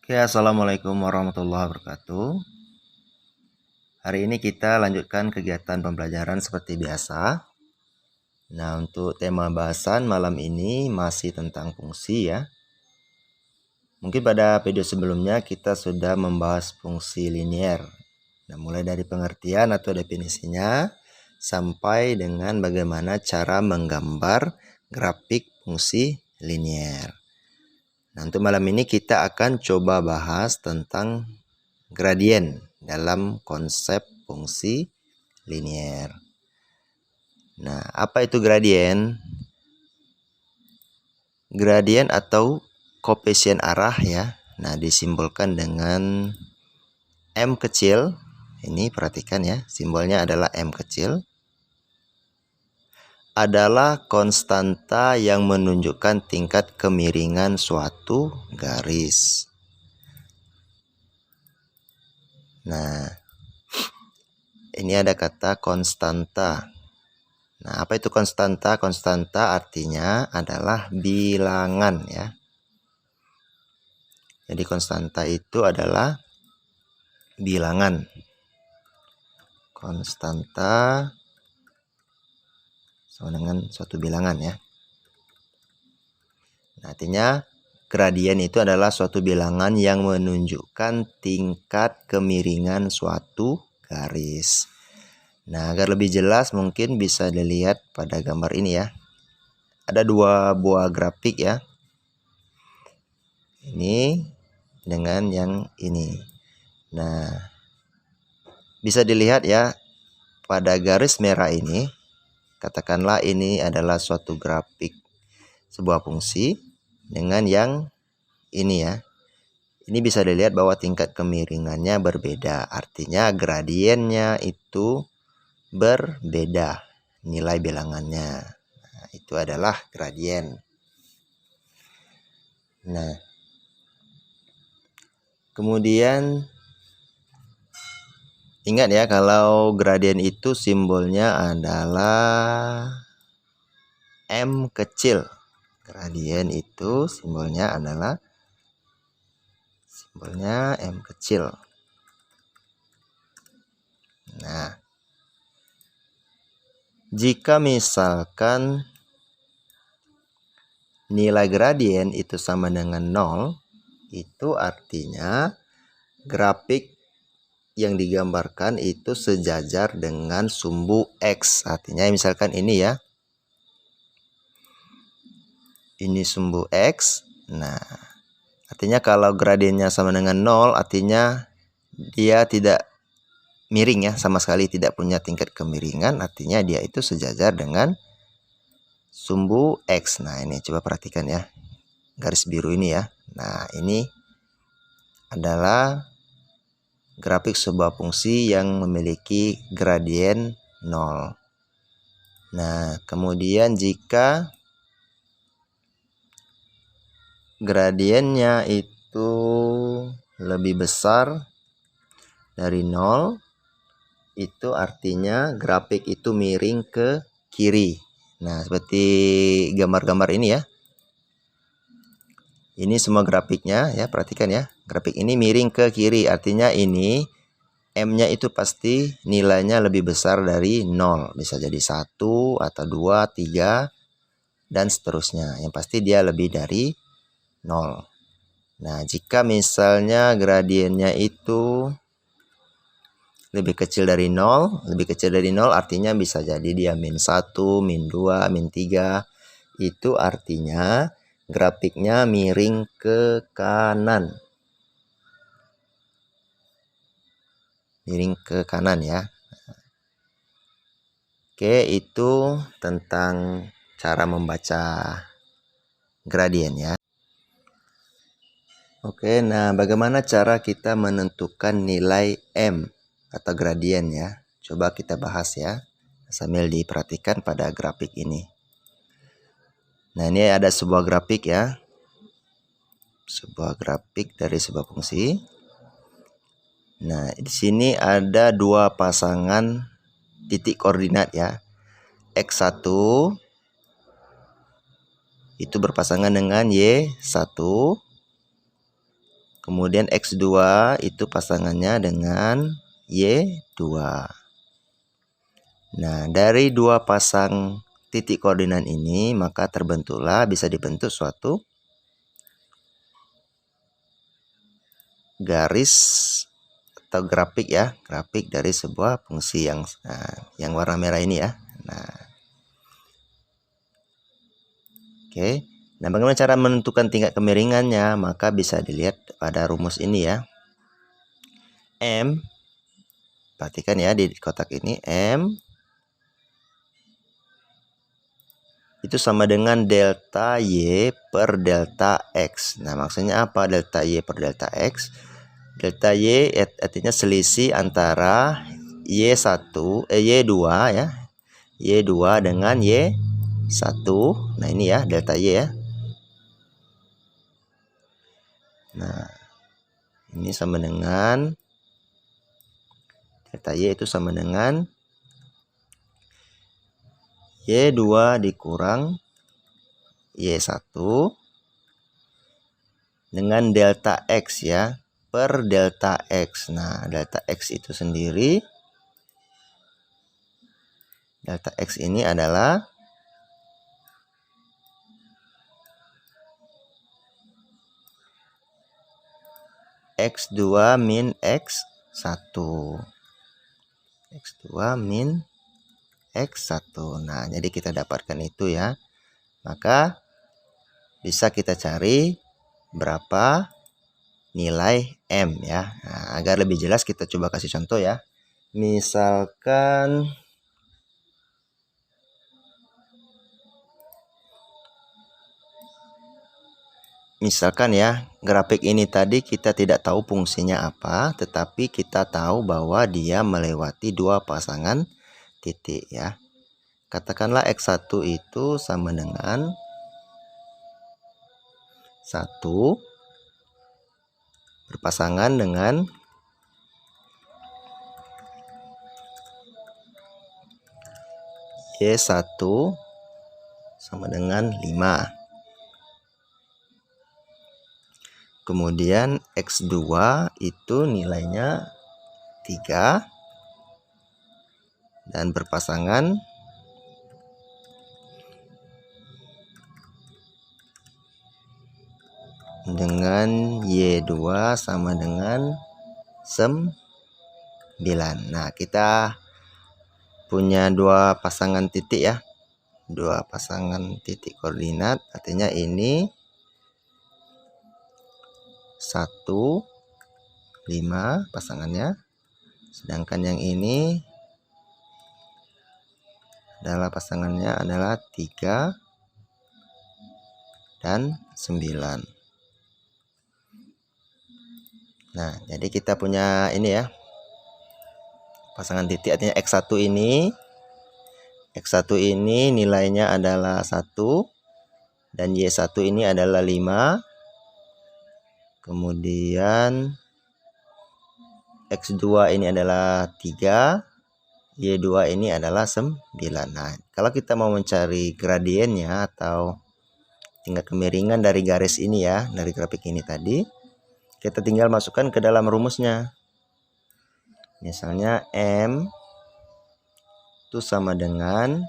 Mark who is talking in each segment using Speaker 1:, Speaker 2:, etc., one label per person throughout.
Speaker 1: Oke, assalamualaikum warahmatullahi wabarakatuh. Hari ini kita lanjutkan kegiatan pembelajaran seperti biasa. Nah, untuk tema bahasan malam ini masih tentang fungsi ya. Mungkin pada video sebelumnya kita sudah membahas fungsi linier. Nah, mulai dari pengertian atau definisinya sampai dengan bagaimana cara menggambar grafik fungsi linier. Nah, untuk malam ini kita akan coba bahas tentang gradien dalam konsep fungsi linier. Nah, apa itu gradien? Gradien atau koefisien arah ya. Nah, disimbolkan dengan M kecil. Ini perhatikan ya, simbolnya adalah M kecil. Adalah konstanta yang menunjukkan tingkat kemiringan suatu garis. Nah, ini ada kata konstanta. Nah, apa itu konstanta? Konstanta artinya adalah bilangan ya. Jadi konstanta itu adalah bilangan. Konstanta sama dengan suatu bilangan ya. Nah, artinya gradien itu adalah suatu bilangan yang menunjukkan tingkat kemiringan suatu garis. Nah, agar lebih jelas mungkin bisa dilihat pada gambar ini ya. Ada dua buah grafik ya. Ini dengan yang ini. Nah, bisa dilihat ya pada garis merah ini, katakanlah ini adalah suatu grafik sebuah fungsi dengan yang ini ya. Ini bisa dilihat bahwa tingkat kemiringannya berbeda. Artinya gradiennya itu berbeda nilai bilangannya. Nah, itu adalah gradien. Nah, kemudian ingat ya, kalau gradien itu simbolnya adalah M kecil. Gradien itu simbolnya adalah M kecil. Nah, jika misalkan nilai gradien itu sama dengan 0, itu artinya grafik yang digambarkan itu sejajar dengan sumbu X. Artinya misalkan ini ya. Ini sumbu X. Nah, artinya kalau gradiennya sama dengan 0, artinya dia tidak miring ya, sama sekali tidak punya tingkat kemiringan. Artinya dia itu sejajar dengan sumbu X. Nah, ini coba perhatikan ya. Garis biru ini ya. Nah, ini adalah grafik sebuah fungsi yang memiliki gradien 0. Nah, kemudian jika gradiennya itu lebih besar dari 0, itu artinya grafik itu miring ke kiri. Nah, seperti gambar-gambar ini ya. Ini semua grafiknya ya, perhatikan ya. Grafik ini miring ke kiri, artinya ini M-nya itu pasti nilainya lebih besar dari 0. Bisa jadi 1 atau 2, 3, dan seterusnya. Yang pasti dia lebih dari 0. Nah, jika misalnya gradiennya itu lebih kecil dari 0, artinya bisa jadi dia min 1, min 2, min 3. Itu artinya grafiknya miring ke kanan. Miring ke kanan ya. Oke, itu tentang cara membaca gradien ya. Oke, nah bagaimana cara kita menentukan nilai M atau gradien ya? Coba kita bahas ya, sambil diperhatikan pada grafik ini. Nah, ini ada sebuah grafik ya. Sebuah grafik dari sebuah fungsi. Nah, di sini ada dua pasangan titik koordinat ya. X1 itu berpasangan dengan Y1. Kemudian X2 itu pasangannya dengan Y2. Nah, dari dua pasang titik koordinat ini, maka bisa dibentuk suatu garis atau grafik ya, grafik dari sebuah fungsi yang warna merah ini ya. Nah, oke. Nah, bagaimana cara menentukan tingkat kemiringannya? Maka bisa dilihat pada rumus ini ya. M, perhatikan ya di kotak ini, M itu sama dengan delta Y per delta X. Nah, maksudnya apa delta Y per delta X? Delta Y artinya selisih antara Y2 ya. Y2 dengan Y1. Nah, ini ya delta Y ya. Nah, ini sama dengan delta Y itu sama dengan Y2 dikurang Y1 dengan delta X ya, per delta X. Nah, delta X itu sendiri, delta X ini adalah X2 min X1. X2 min X1. Nah, jadi kita dapatkan itu ya. Maka bisa kita cari berapa nilai M ya. Nah, agar lebih jelas kita coba kasih contoh ya. Misalkan ya, grafik ini tadi kita tidak tahu fungsinya apa, tetapi kita tahu bahwa dia melewati dua pasangan titik ya. Katakanlah X1 itu sama dengan 1 berpasangan dengan Y1 sama dengan 5. Kemudian X2 itu nilainya 3 dan berpasangan dengan Y2 sama dengan 9. Nah, kita punya dua pasangan titik ya. Dua pasangan titik koordinat, artinya ini 1, 5 pasangannya. Sedangkan yang ini adalah pasangannya adalah 3 dan 9. Nah, jadi kita punya ini ya. Pasangan titik artinya X1 ini nilainya adalah 1 dan Y1 ini adalah 5. Kemudian X2 ini adalah 3, Y2 ini adalah 9. Nah, kalau kita mau mencari gradiennya atau tingkat kemiringan dari garis ini ya, dari grafik ini tadi, kita tinggal masukkan ke dalam rumusnya. Misalnya M itu sama dengan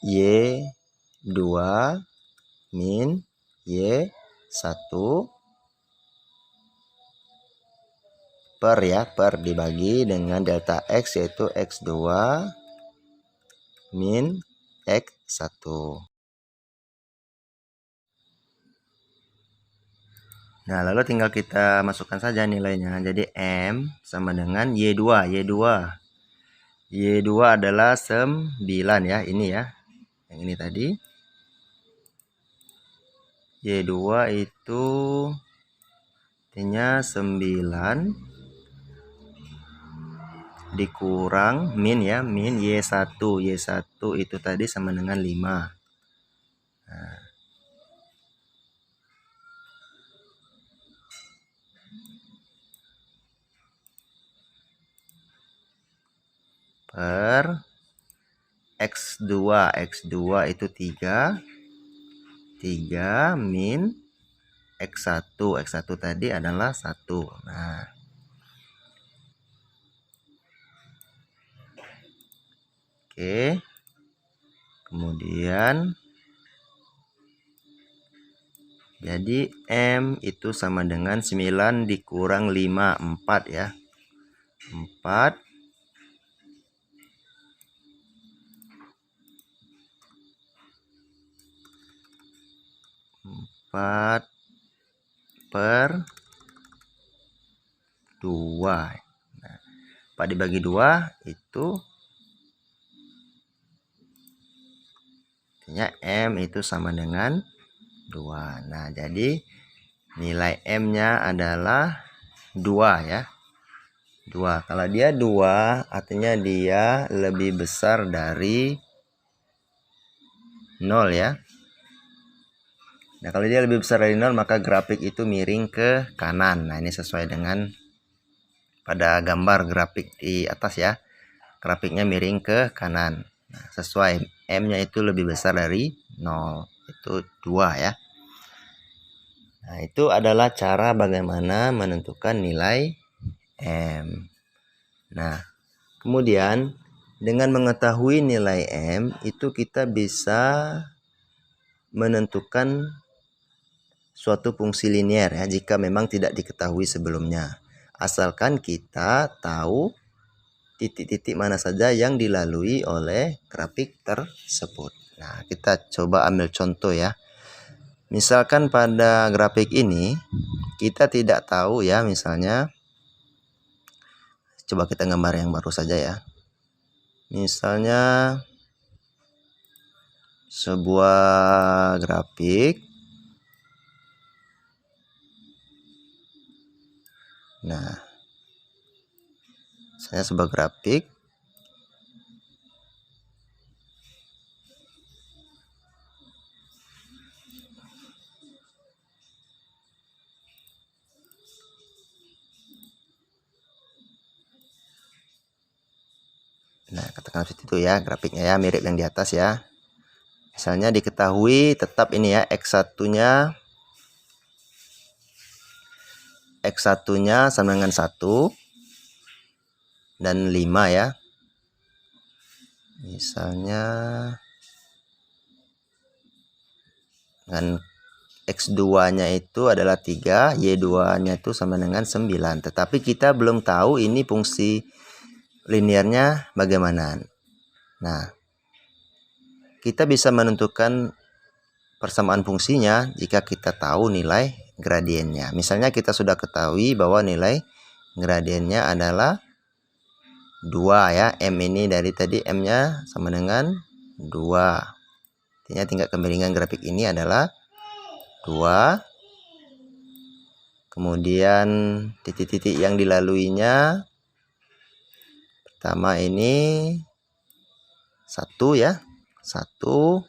Speaker 1: Y2 min Y1 per dibagi dengan delta X, yaitu X2 min X1. Nah, lalu tinggal kita masukkan saja nilainya. Jadi M sama dengan Y2. Y2 adalah 9 ya, ini ya. Yang ini tadi. Y2 itu artinya 9 dikurang min ya, min Y1. Y1 itu tadi sama dengan 5. Nah, per X2 itu 3 3 min X1. X1 tadi adalah 1. Nah, oke. Kemudian jadi M itu sama dengan 9 dikurang 5, 4 ya. 4 per 2. Nah, 4 dibagi 2 itu artinya M itu sama dengan 2. Nah, jadi nilai M-nya adalah 2 ya. 2. Kalau dia 2, artinya dia lebih besar dari 0 ya. Nah, kalau dia lebih besar dari 0, maka grafik itu miring ke kanan. Nah, ini sesuai dengan pada gambar grafik di atas ya. Grafiknya miring ke kanan. Nah, sesuai M-nya itu lebih besar dari 0. Itu 2 ya. Nah, itu adalah cara bagaimana menentukan nilai M. Nah, kemudian dengan mengetahui nilai M, itu kita bisa menentukan suatu fungsi linier ya, jika memang tidak diketahui sebelumnya. Asalkan kita tahu titik-titik mana saja yang dilalui oleh grafik tersebut. Nah, kita coba ambil contoh ya. Misalkan pada grafik ini kita tidak tahu ya, misalnya coba kita gambar yang baru saja ya. Misalnya sebuah grafik. Nah, misalnya sebuah grafik. Nah, katakan seperti itu ya, grafiknya ya, mirip yang di atas ya. Misalnya diketahui tetap ini ya, X1-nya sama dengan 1 dan 5 ya. Misalnya dengan X2-nya itu adalah 3, Y2-nya itu sama dengan 9. Tetapi kita belum tahu ini fungsi liniernya bagaimana. Nah, kita bisa menentukan persamaan fungsinya jika kita tahu nilai gradiennya. Misalnya kita sudah ketahui bahwa nilai gradiennya adalah 2 ya. M ini dari tadi M-nya sama dengan 2. Artinya tingkat kemiringan grafik ini adalah 2. Kemudian titik-titik yang dilaluinya, pertama ini 1 ya. 1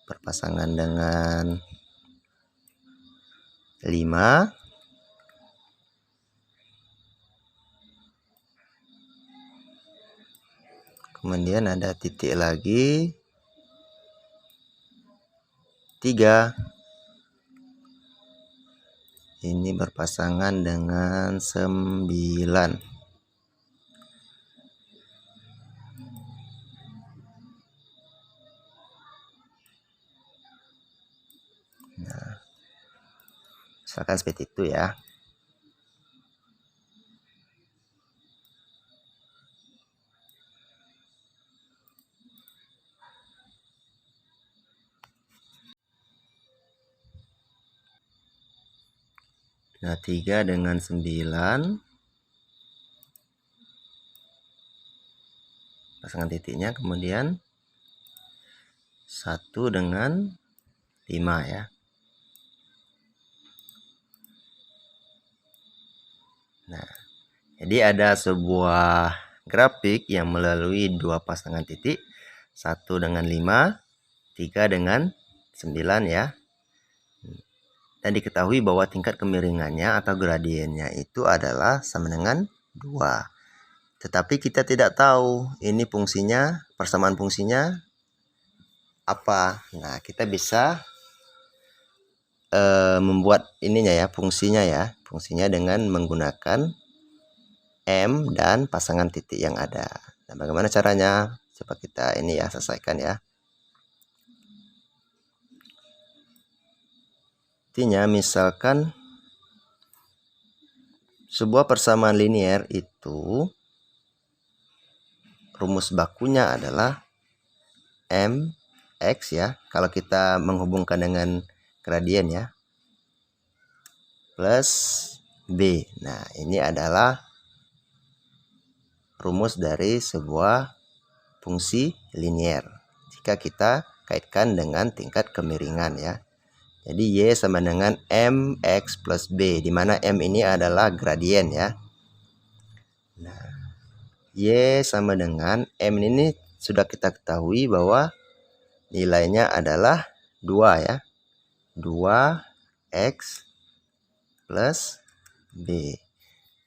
Speaker 1: berpasangan dengan 5. Kemudian ada titik lagi 3. Ini berpasangan dengan 9. Nah, misalkan seperti itu ya. Nah, 3 dengan 9. Pasangan titiknya, kemudian 1 dengan 5 ya. Nah, jadi ada sebuah grafik yang melalui 2 pasangan titik, 1 dengan 5, 3 dengan 9 ya. Dan diketahui bahwa tingkat kemiringannya atau gradiennya itu adalah sama dengan 2. Tetapi kita tidak tahu ini fungsinya, persamaan fungsinya apa? Nah, kita bisa membuat ininya ya, fungsinya dengan menggunakan M dan pasangan titik yang ada. Nah, bagaimana caranya? Coba kita ini ya, selesaikan ya. Artinya misalkan sebuah persamaan linier itu rumus bakunya adalah mx ya, kalau kita menghubungkan dengan gradien ya, plus b. Nah, ini adalah rumus dari sebuah fungsi linier jika kita kaitkan dengan tingkat kemiringan ya. Jadi y sama dengan mx plus b, di mana m ini adalah gradien ya. Nah, y sama dengan m ini sudah kita ketahui bahwa nilainya adalah 2 ya. 2x plus b.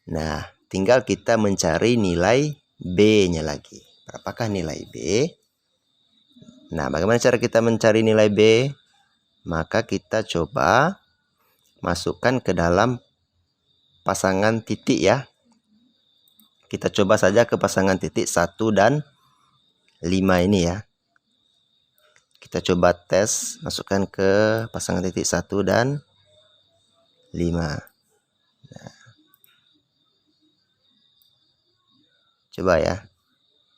Speaker 1: Nah, tinggal kita mencari nilai b-nya lagi. Berapakah nilai b? Nah, bagaimana cara kita mencari nilai b? Maka kita coba masukkan ke dalam pasangan titik ya. Kita coba saja ke pasangan titik 1 dan 5 ini ya. Kita coba tes, masukkan ke pasangan titik 1 dan 5. Nah, coba ya.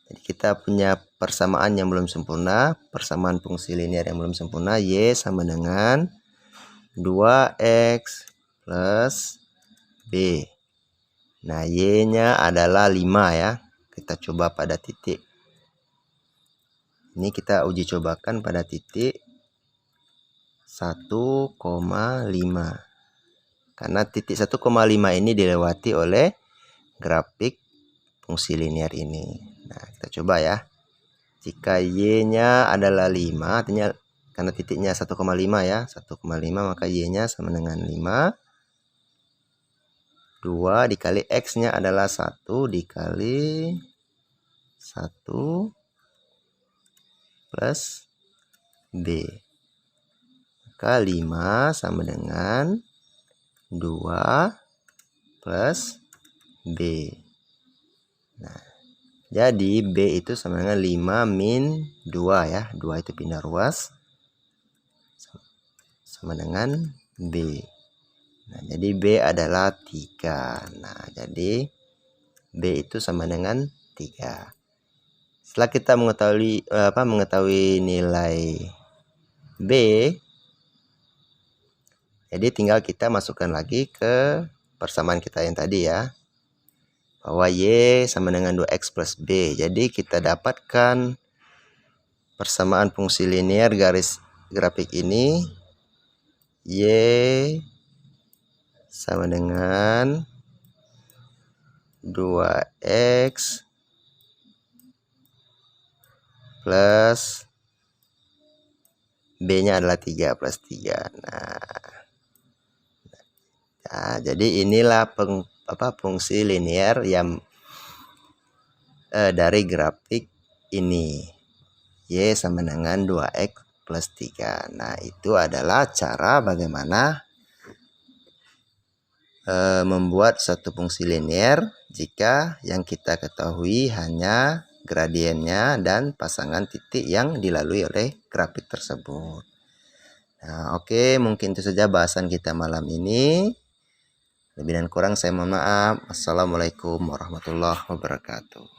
Speaker 1: Jadi kita punya persamaan yang belum sempurna, persamaan fungsi linear yang belum sempurna, y sama dengan 2x plus b. Nah, y-nya adalah 5 ya. Kita coba pada titik. Ini kita uji cobakan pada titik 1,5. Karena titik 1,5 ini dilewati oleh grafik fungsi linear ini. Nah, kita coba ya. Jika y-nya adalah 5, artinya karena titiknya 1,5 ya, 1,5 maka y-nya sama dengan 5. 2 dikali x-nya adalah 1 dikali 1 plus b. Maka 5 sama dengan 2 plus b. Nah, jadi b itu sama dengan 5 min 2 ya. 2 itu pindah ruas. Sama dengan b. Nah, jadi b adalah 3. Nah, jadi b itu sama dengan 3. Setelah kita mengetahui nilai b, jadi tinggal kita masukkan lagi ke persamaan kita yang tadi ya. Bahwa y sama dengan 2x plus b. Jadi kita dapatkan persamaan fungsi linear garis grafik ini. Y sama dengan 2x plus b-nya adalah 3 plus 3. Nah, jadi inilah fungsi linear yang dari grafik ini. Y sama dengan 2x plus 3. Nah, itu adalah cara bagaimana membuat satu fungsi linear jika yang kita ketahui hanya gradiennya dan pasangan titik yang dilalui oleh grafik tersebut. Nah, oke, mungkin itu saja bahasan kita malam ini. Lebih dan kurang saya mohon maaf. Assalamualaikum warahmatullahi wabarakatuh.